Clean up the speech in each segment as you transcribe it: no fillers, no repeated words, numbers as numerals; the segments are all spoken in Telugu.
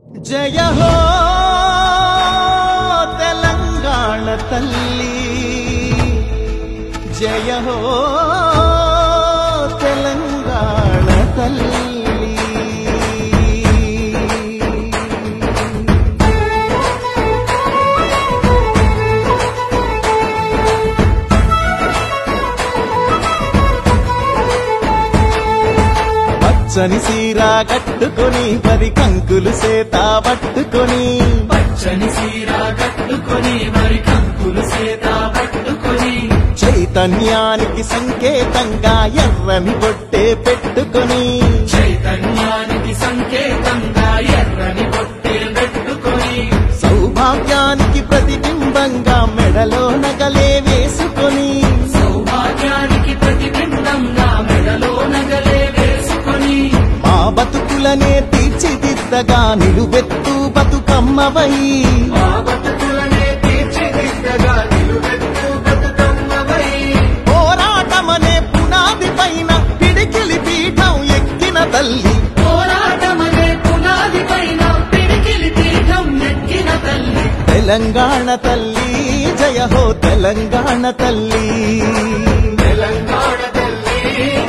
జయ హో తెలంగాణ తల్లి, జయ హో తెలంగాణ తల్లి. పచ్చని సీరా కట్టుకొని 10 కంకులు సేత పట్టుకొని, పచ్చని సీరా కట్టుకొని 10 కంకులు సేత పట్టుకొని, చైతన్యానికి సంకేతంగా ఎర్రని బొట్టే పెట్టుకొని, చైతన్యానికి సంకేతంగా ఎర్రని బొట్టే పెట్టుకొని, సౌభాగ్యానికి ప్రతిబింబంగా మెడలో నగలే వేసుకొని, సౌభాగ్యానికి ప్రతిబింబంగా మెడలో నగలే వేసుకొని, మా బతుకులనే తీర్చిదిద్దగా నిలువెత్తు బతుకమ్మవై, మా బతుకులనే తీర్చిదిద్దగా నిలువెత్తు బతుకమ్మవై, పోరాటమనే పునాది పైన పిడికిలి పీఠం ఎక్కిన తల్లి, పోరాటమనే పునాది పైన పిడికిలి పీఠం ఎక్కిన తల్లి, తెలంగాణ తల్లి, జయ హో తెలంగాణ తల్లి. తెలంగాణ తల్లి,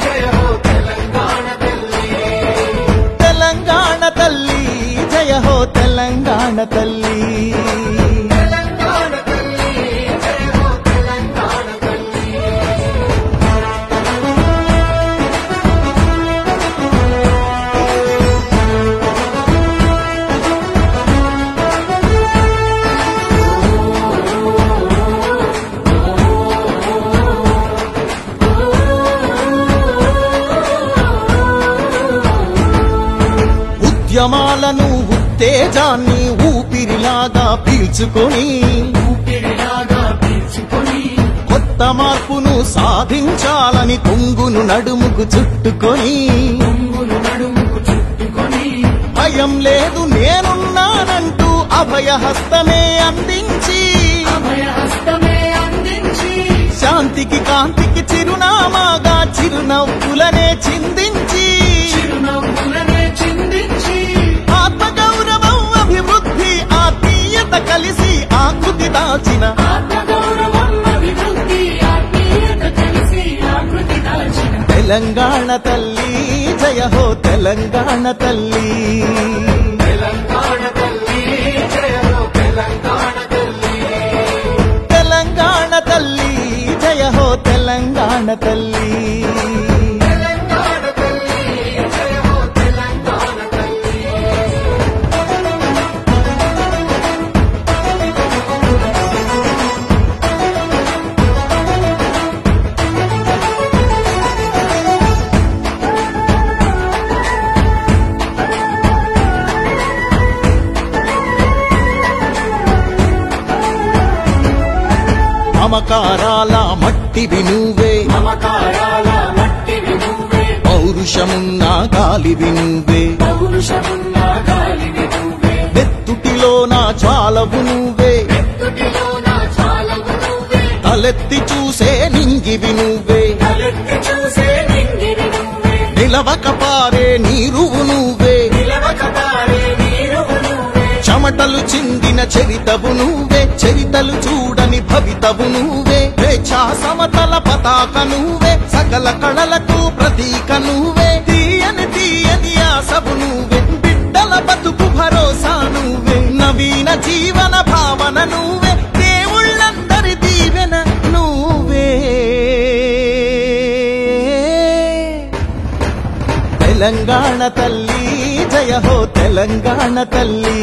జయ హో తెలంగాణ తల్లి, తెలంగాణ తల్లి, జయ హో తెలంగాణ తల్లి. తెలంగాణ తల్లి, జయ హో తెలంగాణ తల్లి. ఉద్యమాలను ఉత్తేజాన్ని ఊపిరిలాగా పీల్చుకొని, ఊపిరిలాగా పీల్చుకొని, కొత్త మార్పును సాధించాలని కొంగును నడుముకు చుట్టుకొని, కొంగును నడుముకు చుట్టుకొని, భయం లేదు నేనున్నానంటూ అభయహస్తమే అందించి, అభయహస్తమే అందించి, శాంతికి కాంతికి చిరునామాగా చిరునవ్వులనే చిందించి, చిరునవ్వులనే చిందించి, ఆత్మగౌరవం అభివృద్ధి ఆత్మీయత కలిసి ఆకృతి దాచిన, ఆత్మగౌరవం అభివృద్ధి ఆత్మీయత కలిసి ఆకృతి దాచిన, తెలంగాణ తల్లి, జయ హో తెలంగాణ తల్లి. తెలంగాణ తల్లి, జయ హో తెలంగాణ తల్లి, తెలంగాణ తల్లి, జయ హో తెలంగాణ తల్లి. తెలంగాణ తల్లి, జయ హో తెలంగాణ తల్లి. మమకారాల మట్టివి నువ్వే, మమకారాల మట్టివి నువ్వే, పౌరుషమున్న గాలివి నువ్వే, పౌరుషమున్న గాలివి నువ్వే, నెత్తుటిలో నా జ్వాలవు నువ్వే, ఎత్తుటిలోన చాలవు నువ్వే, తలెత్తి చూసే నింగివి నువ్వే, తలెత్తి చూసే నింగివి నువ్వే, నిలవక పారే నీరువు నువ్వే, నిలవక పారే నీరువు నువ్వే, చెమటలు చిందిన చరితవు నువ్వే, చరితలు చూడని భవితవు నువ్వే, స్వేచ్ఛా సమతల పతాక నువ్వే, సకల కళలకు ప్రతీక నువ్వే, తీయని తీయని ఆశవు నువ్వే, బిడ్డల బతుకు భరోసా నువ్వే, నవీన జీవన భావన నువ్వే, దేవుళ్ళందరి దీవెన నువ్వే. తెలంగాణ తల్లి, జయ హో తెలంగాణ తల్లి.